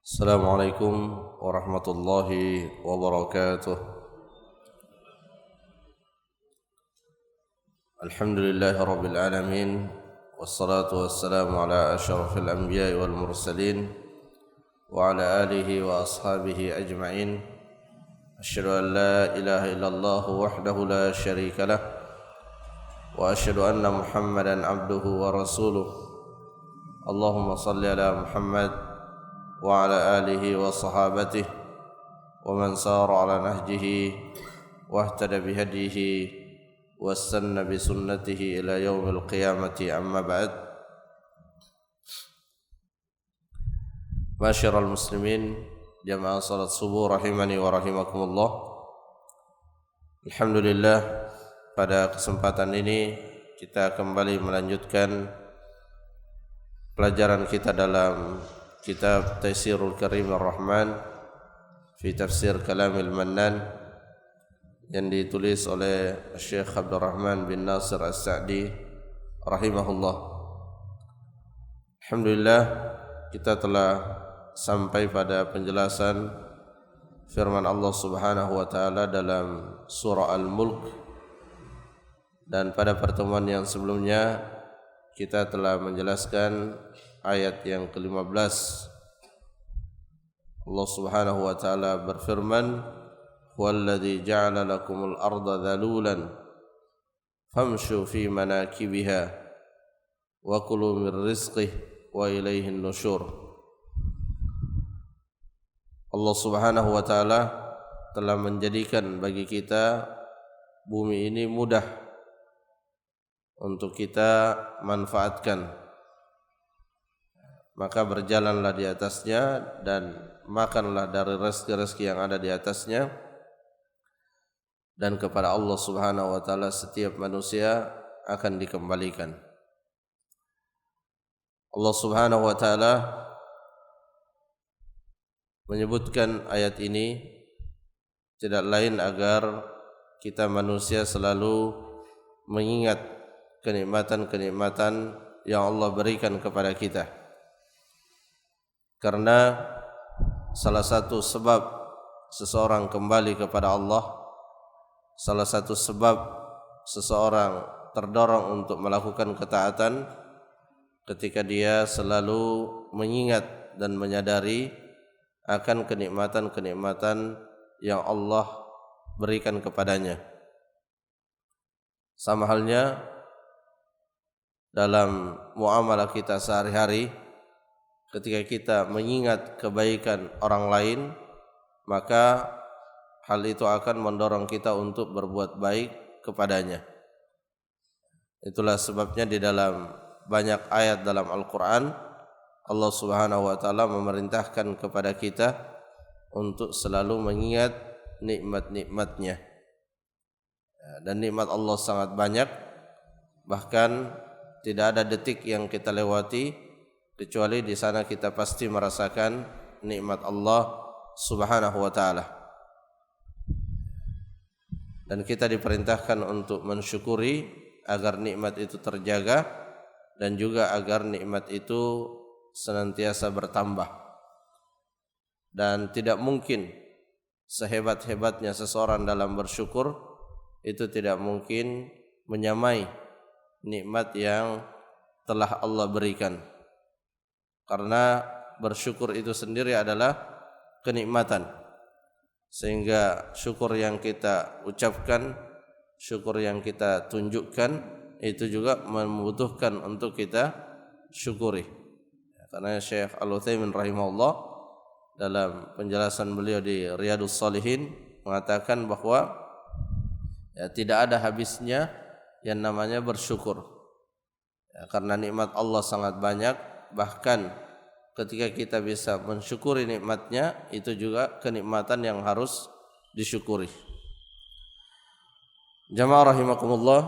Assalamualaikum warahmatullahi wabarakatuh. Alhamdulillahi rabbil alamin, wassalatu wassalamu ala asyrafil anbiya'i wal mursalin wa ala alihi wa ashabihi ajma'in. Asyhadu an la ilaha illallah wahdahu la syarika lah wa asyhadu anna Muhammadan abduhu wa rasuluh. Allahumma salli ala Muhammad wa ala alihi wa sahabatihi wa man sara ala nahjihi wa ihtada bihadihi wa sanna bi sunnatihi ila yaumil qiyamati, amma ba'd. Masyiral muslimin, jamaah salat subuh rahimani wa rahimakumullah. Alhamdulillah, pada kesempatan ini kita kembali melanjutkan pelajaran kita dalam kitab Taysirul Karim Ar-Rahman fi Tafsir Kalamil Mannan yang ditulis oleh Syekh Abdurrahman bin Nasir As-Sa'di rahimahullah. Alhamdulillah, kita telah sampai pada penjelasan firman Allah Subhanahu wa taala dalam surah Al-Mulk, dan pada pertemuan yang sebelumnya kita telah menjelaskan ayat yang ke-15. Allah Subhanahu wa taala berfirman, "Huwallazi ja'ala lakumul arda dhalulan famshu fi manakibiha wa kulu min rizqihi wa ilaihin nusyur." Allah Subhanahu wa taala telah menjadikan bagi kita bumi ini mudah untuk kita manfaatkan. Maka berjalanlah di atasnya dan makanlah dari rezeki-rezeki yang ada di atasnya, dan kepada Allah Subhanahu wa taala setiap manusia akan dikembalikan. Allah Subhanahu wa taala menyebutkan ayat ini tidak lain agar kita manusia selalu mengingat kenikmatan-kenikmatan yang Allah berikan kepada kita. Karena salah satu sebab seseorang kembali kepada Allah, salah satu sebab seseorang terdorong untuk melakukan ketaatan ketika dia selalu mengingat dan menyadari akan kenikmatan-kenikmatan yang Allah berikan kepadanya. Sama halnya dalam muamalah kita sehari-hari, ketika kita mengingat kebaikan orang lain, maka hal itu akan mendorong kita untuk berbuat baik kepadanya. Itulah sebabnya di dalam banyak ayat dalam Al-Quran, Allah Subhanahu wa taala memerintahkan kepada kita untuk selalu mengingat nikmat-nikmatnya. Dan nikmat Allah sangat banyak, bahkan tidak ada detik yang kita lewati kecuali di sana kita pasti merasakan nikmat Allah Subhanahu wa taala. Dan kita diperintahkan untuk mensyukuri agar nikmat itu terjaga dan juga agar nikmat itu senantiasa bertambah. Dan tidak mungkin sehebat-hebatnya seseorang dalam bersyukur, itu tidak mungkin menyamai nikmat yang telah Allah berikan. Karena bersyukur itu sendiri adalah kenikmatan. Sehingga syukur yang kita ucapkan, syukur yang kita tunjukkan, itu juga membutuhkan untuk kita syukuri. Karena Syekh Al-Utsaimin rahimahullah dalam penjelasan beliau di Riyadhus Shalihin mengatakan bahwa tidak ada habisnya yang namanya bersyukur. Karena nikmat Allah sangat banyak, bahkan ketika kita bisa mensyukuri nikmatnya, itu juga kenikmatan yang harus disyukuri. Jamaah rahimakumullah,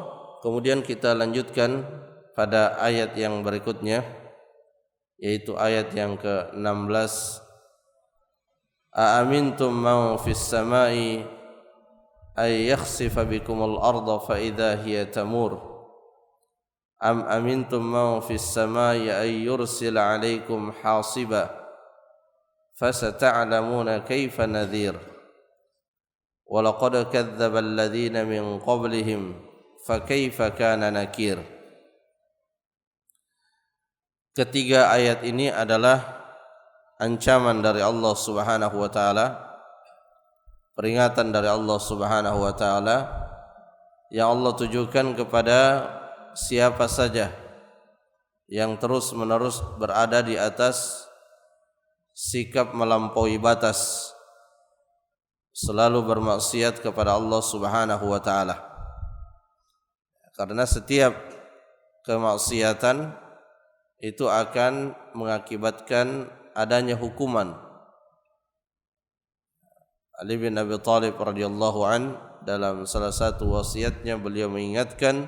kemudian kita lanjutkan pada ayat yang berikutnya, yaitu ayat yang ke-16. Aamintum man fis samai ay yakhsifa bikumul arda fa idza hiya tamur am amintum man fis samai ay yursila alaikum hasiba fasata'lamuna kaifa nadhir wa laqad kadzdzaba alladziina min qablihim fakaifa kana nakir. Ketiga ayat ini adalah ancaman dari Allah Subhanahu wa taala, peringatan dari Allah Subhanahu wa taala yang Allah tujukan kepada siapa saja yang terus-menerus berada di atas sikap melampaui batas, selalu bermaksiat kepada Allah Subhanahu wa taala. Karena setiap kemaksiatan itu akan mengakibatkan adanya hukuman. Ali bin Abi Thalib radhiyallahu an dalam salah satu wasiatnya beliau mengingatkan,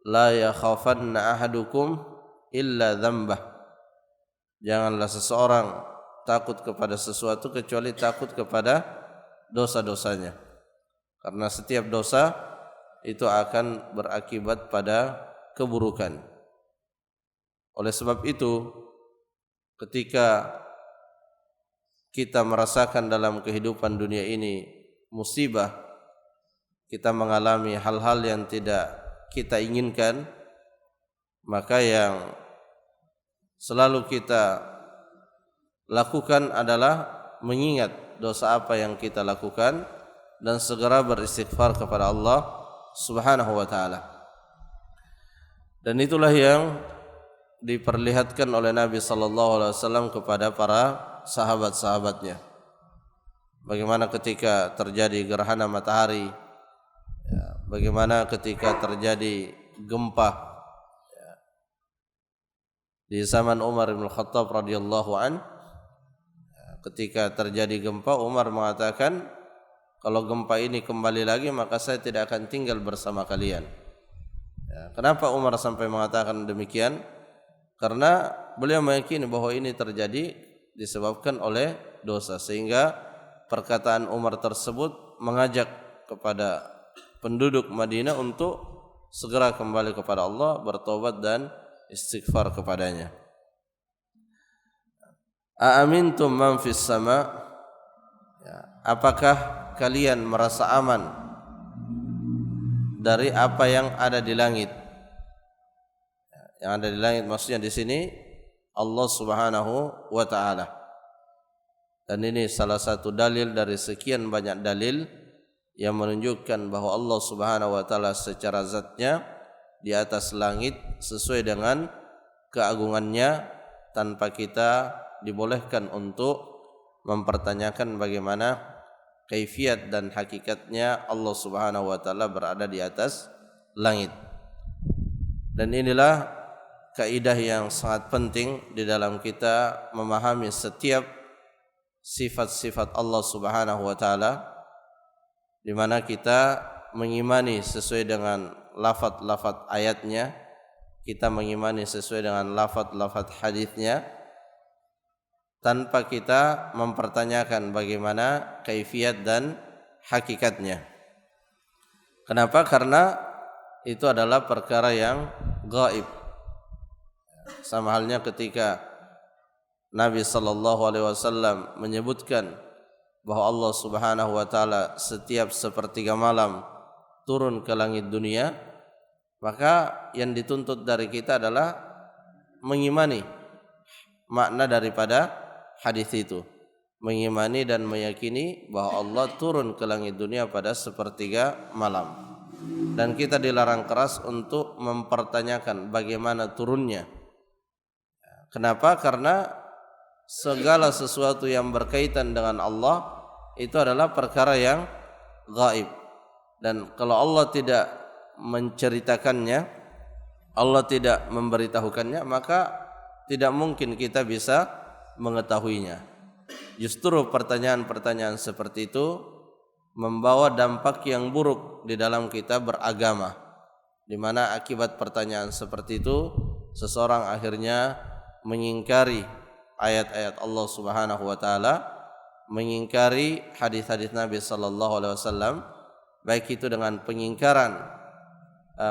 la yakhafanna ahadukum illa dzambah. Janganlah seseorang takut kepada sesuatu kecuali takut kepada dosa-dosanya. Karena setiap dosa itu akan berakibat pada keburukan. Oleh sebab itu, ketika kita merasakan dalam kehidupan dunia ini musibah, kita mengalami hal-hal yang tidak kita inginkan, maka yang selalu kita lakukan adalah mengingat dosa apa yang kita lakukan dan segera beristighfar kepada Allah Subhanahu wa taala. Dan itulah yang diperlihatkan oleh Nabi sallallahu alaihi wasallam kepada para sahabat-sahabatnya. Bagaimana ketika terjadi gerhana matahari, bagaimana ketika terjadi gempa di zaman Umar bin Khattab radhiyallahu an. Ketika terjadi gempa, Umar mengatakan, kalau gempa ini kembali lagi maka saya tidak akan tinggal bersama kalian. Kenapa Umar sampai mengatakan demikian? Karena beliau meyakini bahwa ini terjadi disebabkan oleh dosa, sehingga perkataan Umar tersebut mengajak kepada penduduk Madinah untuk segera kembali kepada Allah, bertobat dan istighfar kepadanya. Aamintum man fis sama? Apakah kalian merasa aman dari apa yang ada di langit? Yang ada di langit maksudnya di sini Allah Subhanahu wa taala. Dan ini salah satu dalil dari sekian banyak dalil yang menunjukkan bahwa Allah Subhanahu wa taala secara zatnya di atas langit sesuai dengan keagungannya, tanpa kita dibolehkan untuk mempertanyakan bagaimana kaifiat dan hakikatnya Allah Subhanahu wa taala berada di atas langit. Dan inilah kaidah yang sangat penting di dalam kita memahami setiap sifat-sifat Allah Subhanahu wa taala, di mana kita mengimani sesuai dengan lafaz-lafaz ayatnya, kita mengimani sesuai dengan lafaz-lafaz hadisnya, tanpa kita mempertanyakan bagaimana kaifiat dan hakikatnya. Kenapa? Karena itu adalah perkara yang gaib. Sama halnya ketika Nabi sallallahu alaihi wasallam menyebutkan bahwa Allah Subhanahu wa taala setiap sepertiga malam turun ke langit dunia, maka yang dituntut dari kita adalah mengimani makna daripada hadis itu, mengimani dan meyakini bahwa Allah turun ke langit dunia pada sepertiga malam. Dan kita dilarang keras untuk mempertanyakan bagaimana turunnya. Kenapa? Karena segala sesuatu yang berkaitan dengan Allah itu adalah perkara yang gaib. Dan kalau Allah tidak menceritakannya, Allah tidak memberitahukannya, maka tidak mungkin kita bisa mengetahuinya. Justru pertanyaan-pertanyaan seperti itu membawa dampak yang buruk di dalam kita beragama, di mana akibat pertanyaan seperti itu seseorang akhirnya mengingkari ayat-ayat Allah Subhanahu wa taala, mengingkari hadis-hadis Nabi sallallahu alaihi wasallam, baik itu dengan pengingkaran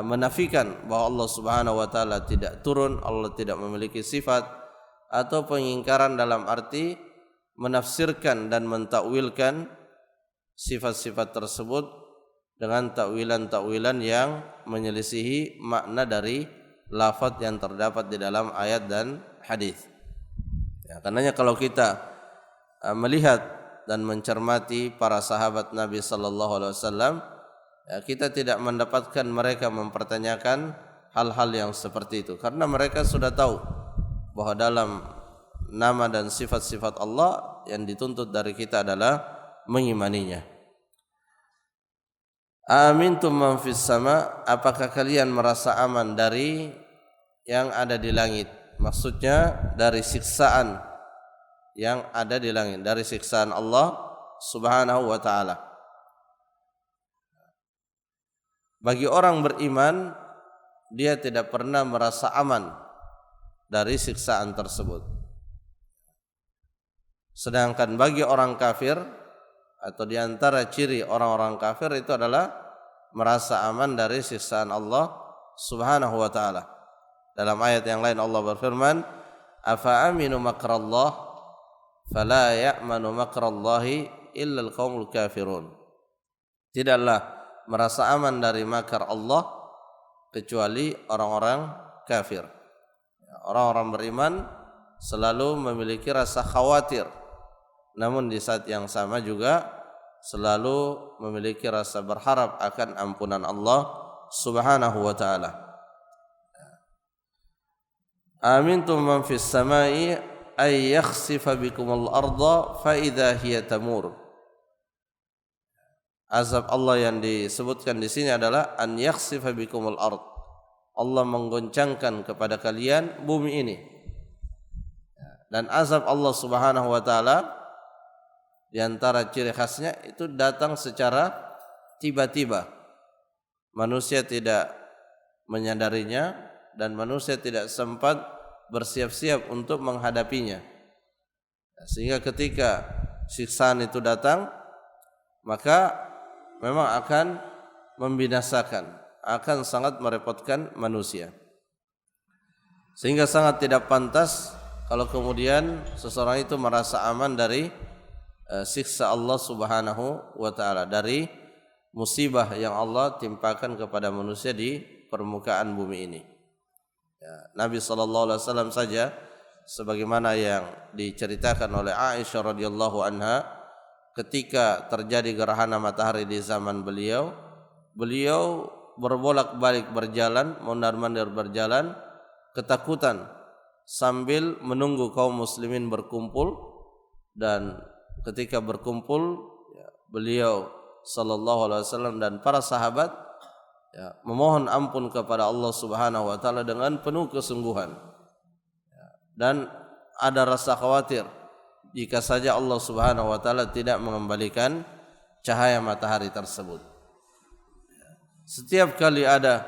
menafikan bahwa Allah Subhanahu wa taala tidak turun, Allah tidak memiliki sifat, atau pengingkaran dalam arti menafsirkan dan mentakwilkan sifat-sifat tersebut dengan takwilan-takwilan yang menyelisihi makna dari lafaz yang terdapat di dalam ayat dan hadis. Ya, karenanya kalau kita melihat dan mencermati para sahabat Nabi sallallahu alaihi wasallam, ya, kita tidak mendapatkan mereka mempertanyakan hal-hal yang seperti itu karena mereka sudah tahu bahwa dalam nama dan sifat-sifat Allah yang dituntut dari kita adalah mengimaninya. Amintum man fis sama, apakah kalian merasa aman dari yang ada di langit? Maksudnya dari siksaan yang ada di langit, dari siksaan Allah Subhanahu wa taala. Bagi orang beriman, dia tidak pernah merasa aman dari siksaan tersebut. Sedangkan bagi orang kafir, atau di antara ciri orang-orang kafir itu adalah merasa aman dari siksaan Allah Subhanahu wa taala. Dalam ayat yang lain Allah berfirman, "Afa aminu makrallah fala ya'manu makrallahi illa al-qaumul kafirun." Tidaklah merasa aman dari makar Allah kecuali orang-orang kafir. Orang-orang beriman selalu memiliki rasa khawatir, namun di saat yang sama juga selalu memiliki rasa berharap akan ampunan Allah Subhanahu wa taala. Amintum man fis samai ay yakhsifa bikumul arda fa idza hiya tamur. Azab Allah yang disebutkan di sini adalah an yakhsifa bikumul ard. Allah menggoncangkan kepada kalian bumi ini. Dan azab Allah Subhanahu wa taala di antara ciri khasnya itu datang secara tiba-tiba. Manusia tidak menyadarinya dan manusia tidak sempat bersiap-siap untuk menghadapinya. Sehingga ketika siksaan itu datang, maka memang akan membinasakan, akan sangat merepotkan manusia. Sehingga sangat tidak pantas kalau kemudian seseorang itu merasa aman dari siksa Allah Subhanahu wa taala, dari musibah yang Allah timpakan kepada manusia di permukaan bumi ini. Ya, Nabi sallallahu alaihi wasallam saja sebagaimana yang diceritakan oleh Aisyah radhiyallahu anha, ketika terjadi gerhana matahari di zaman beliau berbolak-balik berjalan, mondar-mandir berjalan, ketakutan sambil menunggu kaum muslimin berkumpul. Dan ketika berkumpul, beliau sallallahu alaihi wasallam dan para sahabat memohon ampun kepada Allah Subhanahu wa taala dengan penuh kesungguhan. Dan ada rasa khawatir jika saja Allah Subhanahu wa taala tidak mengembalikan cahaya matahari tersebut. Setiap kali ada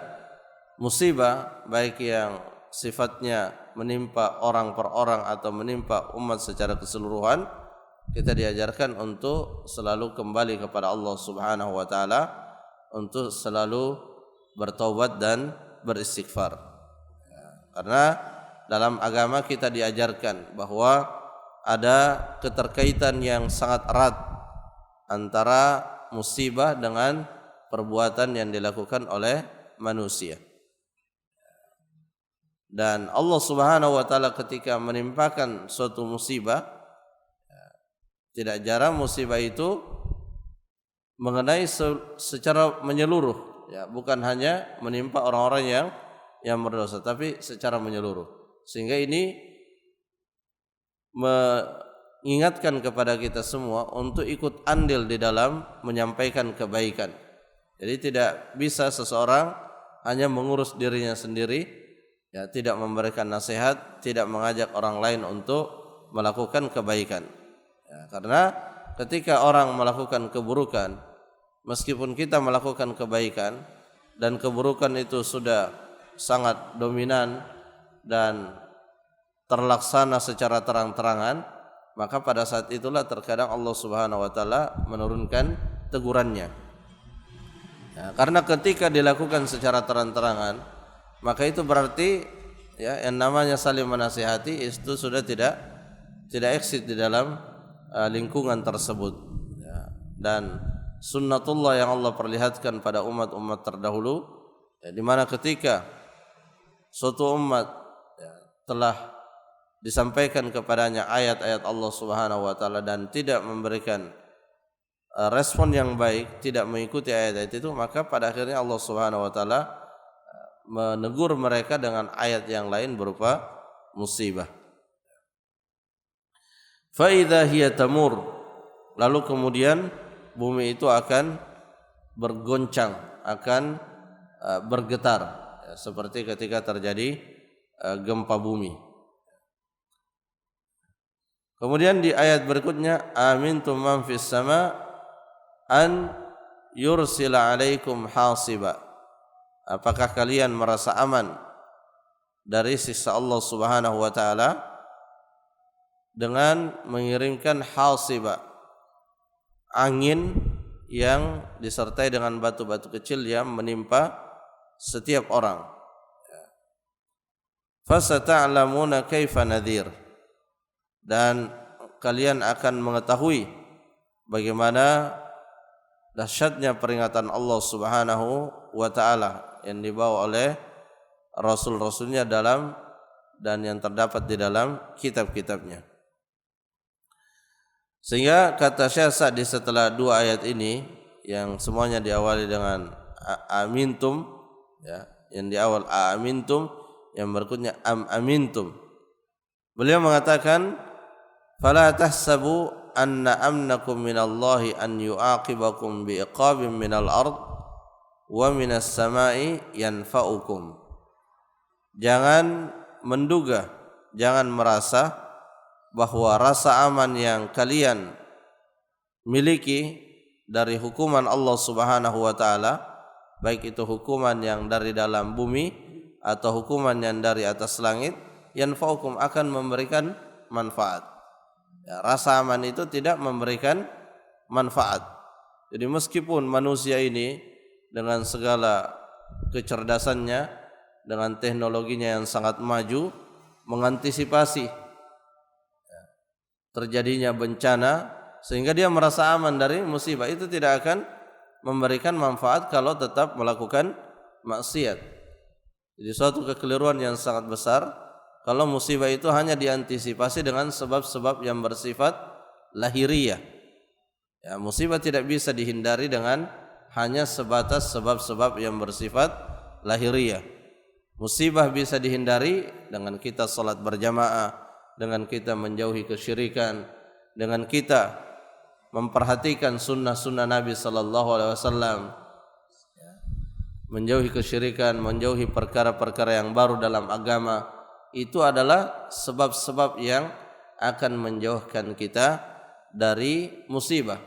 musibah, baik yang sifatnya menimpa orang per orang atau menimpa umat secara keseluruhan, kita diajarkan untuk selalu kembali kepada Allah Subhanahu wa taala, untuk selalu bertaubat dan beristighfar. Karena dalam agama kita diajarkan bahwa ada keterkaitan yang sangat erat antara musibah dengan perbuatan yang dilakukan oleh manusia. Dan Allah Subhanahu wa taala ketika menimpakan suatu musibah, tidak jarang musibah itu mengenai secara menyeluruh, bukan hanya menimpa orang-orang yang berdosa, tapi secara menyeluruh. Sehingga ini mengingatkan kepada kita semua untuk ikut andil di dalam menyampaikan kebaikan. Jadi tidak bisa seseorang hanya mengurus dirinya sendiri, tidak memberikan nasihat, tidak mengajak orang lain untuk melakukan kebaikan. Karena ketika orang melakukan keburukan, meskipun kita melakukan kebaikan dan keburukan itu sudah sangat dominan dan terlaksana secara terang-terangan, maka pada saat itulah terkadang Allah Subhanahu wa taala menurunkan tegurannya. Karena ketika dilakukan secara terang-terangan, maka itu berarti yang namanya saling menasihati itu sudah tidak eksis di dalam lingkungan tersebut. Ya. Dan sunnatullah yang Allah perlihatkan pada umat-umat terdahulu, ya, di mana ketika suatu umat ya, telah disampaikan kepadanya ayat-ayat Allah Subhanahu wa taala dan tidak memberikan respon yang baik, tidak mengikuti ayat-ayat itu, maka pada akhirnya Allah Subhanahu wa taala menegur mereka dengan ayat yang lain berupa musibah. Fa idza hiya tamur, lalu kemudian bumi itu akan bergoncang, akan bergetar, ya, seperti ketika terjadi gempa bumi. Kemudian di ayat berikutnya, amintum man fis sama an yursila alaikum hasiba. Apakah kalian merasa aman dari siksa Allah Subhanahu wa taala dengan mengirimkan hasiba, angin yang disertai dengan batu-batu kecil yang menimpa setiap orang. Fasata'lamuna kaifa nadhir, dan kalian akan mengetahui bagaimana dahsyatnya peringatan Allah Subhanahu wa taala yang dibawa oleh rasul-rasulnya dalam dan yang terdapat di dalam kitab-kitabnya. Sehingga kata Syekh Sa'di setelah dua ayat ini yang semuanya diawali dengan amintum, ya, yang di awal amintum, yang berikutnya amintum. Beliau mengatakan fala tahsabu anna amnakum minallahi an yu'aqibakum biiqabin minal ard wa minas samai yanfa'ukum. Jangan menduga, jangan merasa bahwa rasa aman yang kalian miliki dari hukuman Allah Subhanahu wa taala, baik itu hukuman yang dari dalam bumi atau hukuman yang dari atas langit, yanfa'ukum, akan memberikan manfaat. Ya, rasa aman itu tidak memberikan manfaat. Jadi meskipun manusia ini dengan segala kecerdasannya, dengan teknologinya yang sangat maju, mengantisipasi terjadinya bencana sehingga dia merasa aman dari musibah, itu tidak akan memberikan manfaat kalau tetap melakukan maksiat. Jadi suatu kekeliruan yang sangat besar kalau musibah itu hanya diantisipasi dengan sebab-sebab yang bersifat lahiriah. Ya, musibah tidak bisa dihindari dengan hanya sebatas sebab-sebab yang bersifat lahiriah. Musibah bisa dihindari dengan kita salat berjamaah, dengan kita menjauhi kesyirikan, dengan kita memperhatikan sunnah-sunnah Nabi sallallahu alaihi wasallam, menjauhi kesyirikan, menjauhi perkara-perkara yang baru dalam agama. Itu adalah sebab-sebab yang akan menjauhkan kita dari musibah.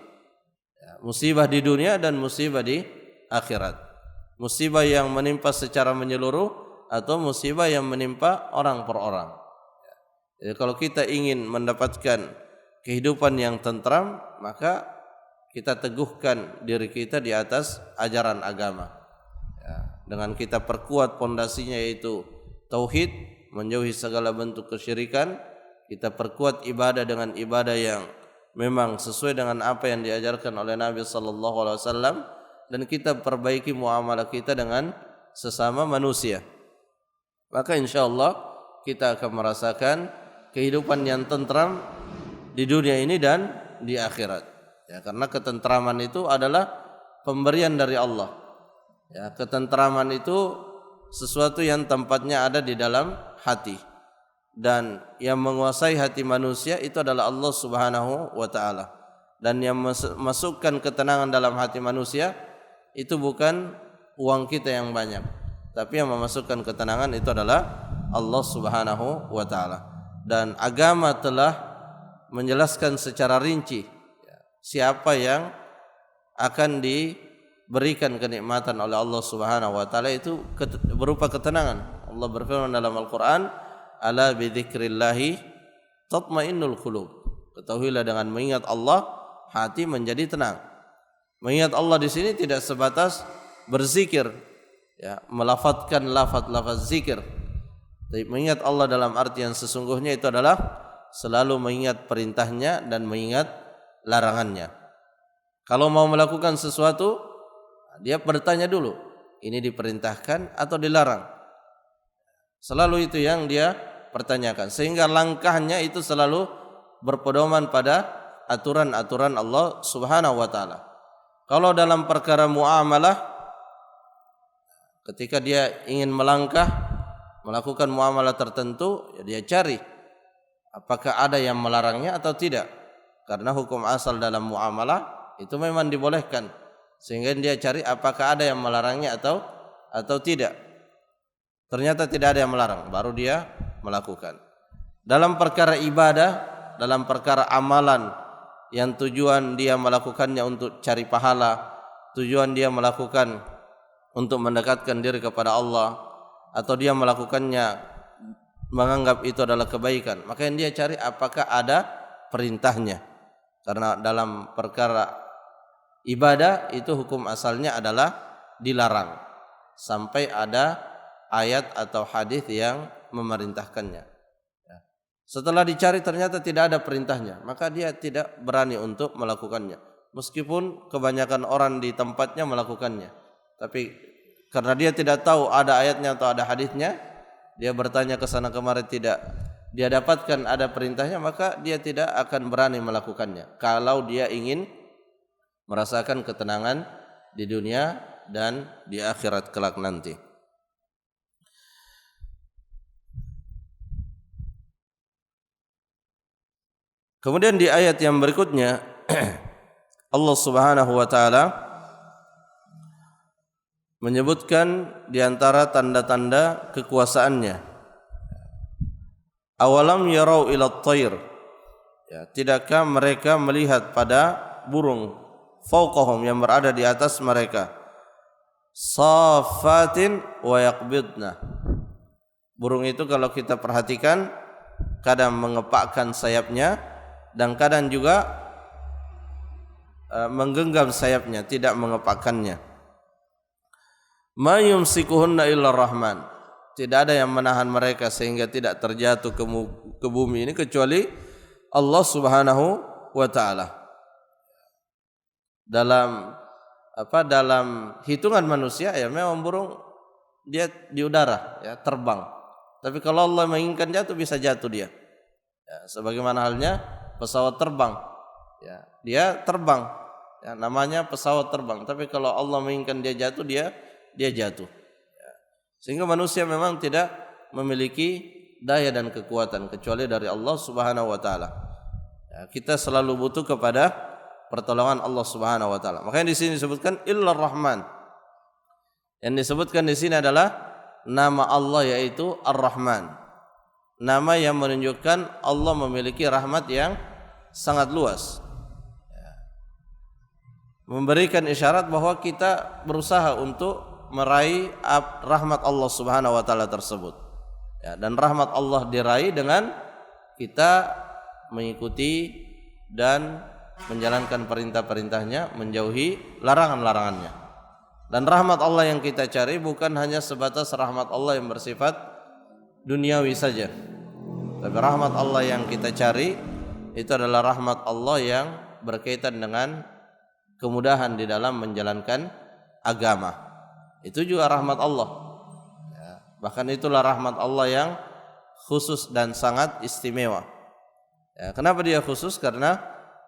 Musibah di dunia dan musibah di akhirat. Musibah yang menimpa secara menyeluruh atau musibah yang menimpa orang per orang. Jadi kalau kita ingin mendapatkan kehidupan yang tentram, maka kita teguhkan diri kita di atas ajaran agama. Ya, dengan kita perkuat pondasinya yaitu tauhid, menjauhi segala bentuk kesyirikan, kita perkuat ibadah dengan ibadah yang memang sesuai dengan apa yang diajarkan oleh Nabi sallallahu alaihi wasallam, dan kita perbaiki muamalah kita dengan sesama manusia. Maka insyaallah kita akan merasakan kehidupan yang tentram di dunia ini dan di akhirat. Ya, karena ketentraman itu adalah pemberian dari Allah. Ya, ketentraman itu sesuatu yang tempatnya ada di dalam hati, dan yang menguasai hati manusia itu adalah Allah Subhanahu wa taala. Dan yang masukkan ketenangan dalam hati manusia itu bukan uang kita yang banyak, tapi yang memasukkan ketenangan itu adalah Allah Subhanahu wa taala. Dan agama telah menjelaskan secara rinci siapa yang akan diberikan kenikmatan oleh Allah Subhanahu wa taala, itu berupa ketenangan. Allah berfirman dalam Al-Qur'an, ala bidzikrillahi tatmainnul qulub. Ketahuilah dengan mengingat Allah hati menjadi tenang. Mengingat Allah di sini tidak sebatas berzikir, ya, melafadzkan lafaz-lafaz zikir. Tapi mengingat Allah dalam arti yang sesungguhnya itu adalah selalu mengingat perintahnya dan mengingat larangannya. Kalau mau melakukan sesuatu, dia bertanya dulu, ini diperintahkan atau dilarang. Selalu itu yang dia pertanyakan, sehingga langkahnya itu selalu berpedoman pada aturan-aturan Allah Subhanahu wa taala. Kalau dalam perkara muamalah, ketika dia ingin melangkah melakukan muamalah tertentu, ya dia cari apakah ada yang melarangnya atau tidak. Karena hukum asal dalam muamalah itu memang dibolehkan, sehingga dia cari apakah ada yang melarangnya atau tidak. Ternyata tidak ada yang melarang, baru dia melakukan. Dalam perkara ibadah, dalam perkara amalan yang tujuan dia melakukannya untuk cari pahala, tujuan dia melakukan untuk mendekatkan diri kepada Allah, atau dia melakukannya menganggap itu adalah kebaikan, maka yang dia cari apakah ada perintahnya. Karena dalam perkara ibadah itu hukum asalnya adalah dilarang sampai ada ayat atau hadis yang memerintahkannya. Setelah dicari ternyata tidak ada perintahnya, maka dia tidak berani untuk melakukannya. Meskipun kebanyakan orang di tempatnya melakukannya, tapi karena dia tidak tahu ada ayatnya atau ada hadisnya, dia bertanya ke sana kemari, tidak dia dapatkan ada perintahnya, maka dia tidak akan berani melakukannya. Kalau dia ingin merasakan ketenangan di dunia dan di akhirat kelak nanti. Kemudian di ayat yang berikutnya Allah Subhanahu wa taala menyebutkan di antara tanda-tanda kekuasaannya. Awalam yarau ila at-tayr. Ya, tidakkah mereka melihat pada burung fauqahum yang berada di atas mereka? Safatin wa yaqbidna. Burung itu kalau kita perhatikan kadang mengepakkan sayapnya dan kadang juga menggenggam sayapnya, tidak mengepakkannya. Ma yumsikuhunna illa rahman. Tidak ada yang menahan mereka sehingga tidak terjatuh ke bumi ini kecuali Allah Subhanahu wa taala. Dalam hitungan manusia ya memang burung dia di udara ya, terbang. Tapi kalau Allah menginginkan jatuh, bisa jatuh dia. Ya, sebagaimana halnya pesawat terbang. Ya, dia terbang. Ya, namanya pesawat terbang. Tapi kalau Allah menginginkan dia jatuh, dia jatuh. Ya. Sehingga manusia memang tidak memiliki daya dan kekuatan kecuali dari Allah Subhanahu wa taala. Ya, kita selalu butuh kepada pertolongan Allah Subhanahu wa taala. Makanya di sini disebutkan illar rahman. Yang disebutkan di sini adalah nama Allah, yaitu Ar-Rahman. Nama yang menunjukkan Allah memiliki rahmat yang sangat luas. Memberikan isyarat bahwa kita berusaha untuk meraih rahmat Allah Subhanahu wa taala tersebut. Ya, dan rahmat Allah diraih dengan kita mengikuti dan menjalankan perintah-perintahnya, menjauhi larangan-larangannya. Dan rahmat Allah yang kita cari bukan hanya sebatas rahmat Allah yang bersifat duniawi saja. Tapi rahmat Allah yang kita cari itu adalah rahmat Allah yang berkaitan dengan kemudahan di dalam menjalankan agama. Itu juga rahmat Allah. Ya, bahkan itulah rahmat Allah yang khusus dan sangat istimewa. Ya, kenapa dia khusus? Karena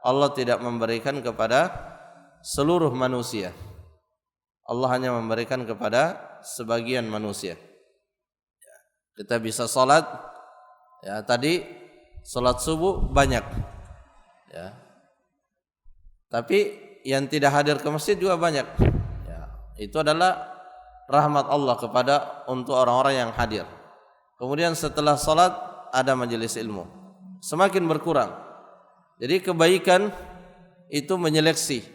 Allah tidak memberikan kepada seluruh manusia. Allah hanya memberikan kepada sebagian manusia. Ya, kita bisa salat. Ya, tadi salat subuh banyak. Ya. Tapi yang tidak hadir ke masjid juga banyak. Ya, itu adalah rahmat Allah untuk orang-orang yang hadir. Kemudian setelah salat ada majelis ilmu. Semakin berkurang. Jadi kebaikan itu menyeleksi.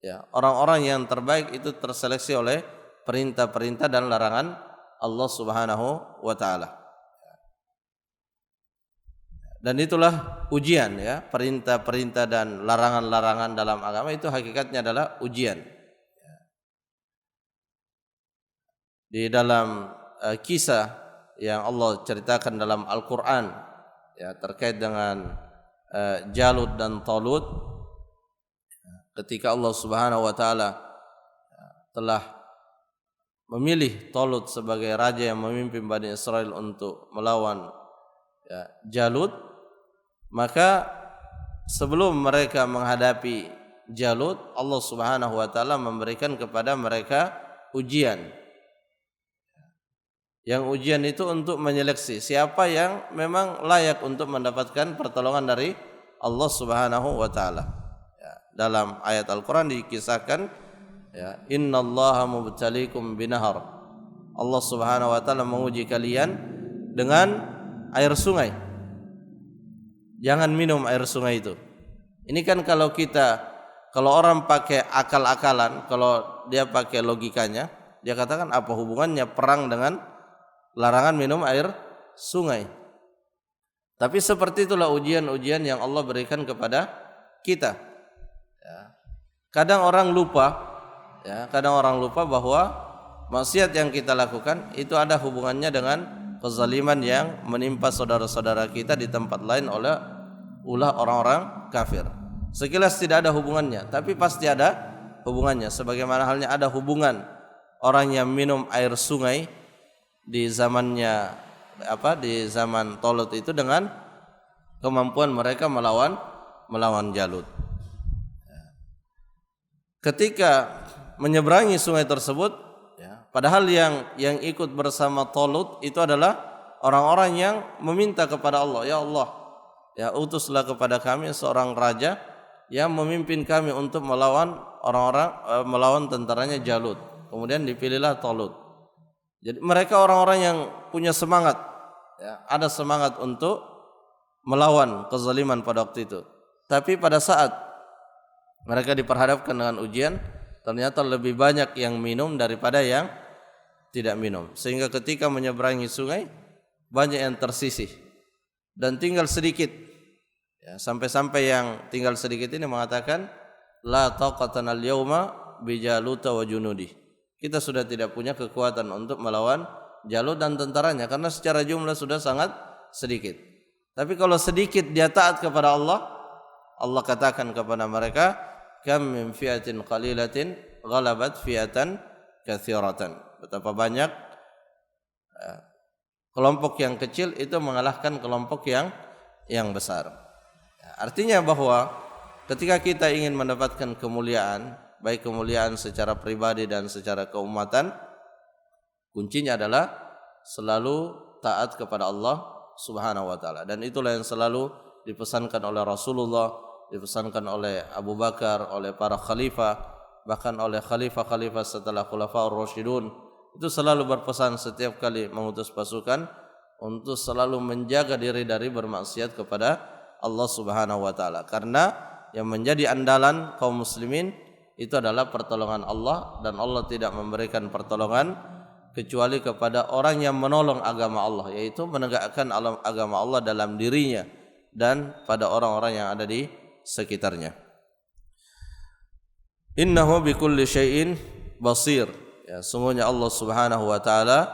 Ya, orang-orang yang terbaik itu terseleksi oleh perintah-perintah dan larangan Allah Subhanahu wa taala. Dan itulah ujian ya, perintah-perintah dan larangan-larangan dalam agama itu hakikatnya adalah ujian. Di dalam kisah yang Allah ceritakan dalam Al-Qur'an ya terkait dengan Jalut dan Talut, ketika Allah Subhanahu wa taala telah memilih Talut sebagai raja yang memimpin Bani Israel untuk melawan Jalut, maka sebelum mereka menghadapi Jalut, Allah Subhanahu wa taala memberikan kepada mereka ujian. Yang ujian itu untuk menyeleksi siapa yang memang layak untuk mendapatkan pertolongan dari Allah Subhanahu wa taala. Dalam ayat Al-Qur'an dikisahkan, innallaha mubtaliikum binahar. Allah Subhanahu wa taala menguji kalian dengan air sungai. Jangan minum air sungai itu. Ini kan kalau orang pakai akal-akalan, kalau dia pakai logikanya, dia katakan apa hubungannya perang dengan larangan minum air sungai. Tapi seperti itulah ujian-ujian yang Allah berikan kepada kita. Kadang orang lupa bahwa maksiat yang kita lakukan itu ada hubungannya dengan kezaliman yang menimpa saudara-saudara kita di tempat lain oleh ulah orang-orang kafir. Sekilas tidak ada hubungannya, tapi pasti ada hubungannya. Sebagaimana halnya ada hubungan orang yang minum air sungai di zaman Talut itu dengan kemampuan mereka melawan Jalut. Ketika menyeberangi sungai tersebut, padahal yang ikut bersama Talut itu adalah orang-orang yang meminta kepada Allah, ya Allah, utuslah kepada kami seorang raja yang memimpin kami untuk melawan melawan tentaranya Jalut. Kemudian dipilihlah Talut. Jadi mereka orang-orang yang punya semangat, ada semangat untuk melawan kezaliman pada waktu itu. Tapi pada saat mereka diperhadapkan dengan ujian, ternyata lebih banyak yang minum daripada yang tidak minum. Sehingga ketika menyeberangi sungai, banyak yang tersisih dan tinggal sedikit. Sampai-sampai yang tinggal sedikit ini mengatakan, la taqatan al-yawma bi Jaluta wa junudi. Kita sudah tidak punya kekuatan untuk melawan Jalut dan tentaranya karena secara jumlah sudah sangat sedikit. Tapi kalau sedikit dia taat kepada Allah, Allah katakan kepada mereka, kam min fi'atin qalilatin ghalabat fi'atan katsiratan. Betapa banyak kelompok yang kecil itu mengalahkan kelompok yang besar. Artinya bahwa ketika kita ingin mendapatkan kemuliaan, baik kemuliaan secara pribadi dan secara keumatan, kuncinya adalah selalu taat kepada Allah Subhanahu wa taala. Dan itulah yang selalu dipesankan oleh Rasulullah, dipesankan oleh Abu Bakar, oleh para khalifah, bahkan oleh khalifah-khalifah setelah Khulafaur Rasyidun. Itu selalu berpesan setiap kali mengutus pasukan untuk selalu menjaga diri dari bermaksiat kepada Allah Subhanahu wa taala. Karena yang menjadi andalan kaum muslimin itu adalah pertolongan Allah, dan Allah tidak memberikan pertolongan kecuali kepada orang yang menolong agama Allah, yaitu menegakkan agama Allah dalam dirinya dan pada orang-orang yang ada di sekitarnya. Innahu bikulli syai'in basir. Sungguhnya Allah Subhanahu wa taala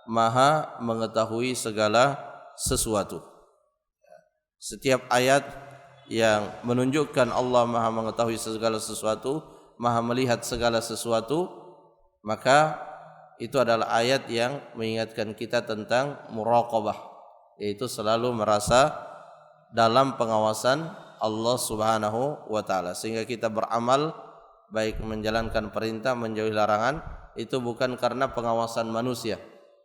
Maha mengetahui segala sesuatu. Setiap ayat yang menunjukkan Allah Maha mengetahui segala sesuatu, Maha melihat segala sesuatu, maka itu adalah ayat yang mengingatkan kita tentang muraqabah, yaitu selalu merasa dalam pengawasan Allah Subhanahu wa taala, sehingga kita beramal baik menjalankan perintah menjauhi larangan itu bukan karena pengawasan manusia,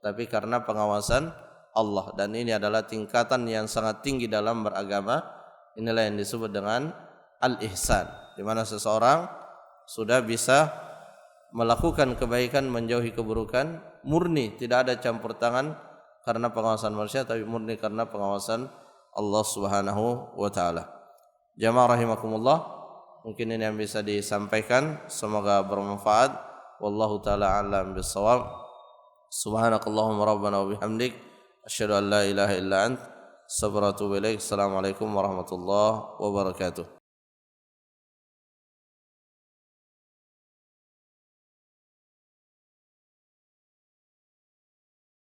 tapi karena pengawasan Allah. Dan ini adalah tingkatan yang sangat tinggi dalam beragama. Inilah yang disebut dengan al-ihsan, di mana seseorang sudah bisa melakukan kebaikan menjauhi keburukan murni, tidak ada campur tangan karena pengawasan manusia, tapi murni karena pengawasan Allah Subhanahu wa taala. Jamaah rahimakumullah, mungkin ini yang bisa disampaikan, semoga bermanfaat. Wallahu taala a'lam bissawab. Subhanakallahumma rabbana wa bihamdik, asyhadu an la ilaha illa ant, astaghfiruka wa atubu ilaik. Assalamualaikum warahmatullahi wabarakatuh.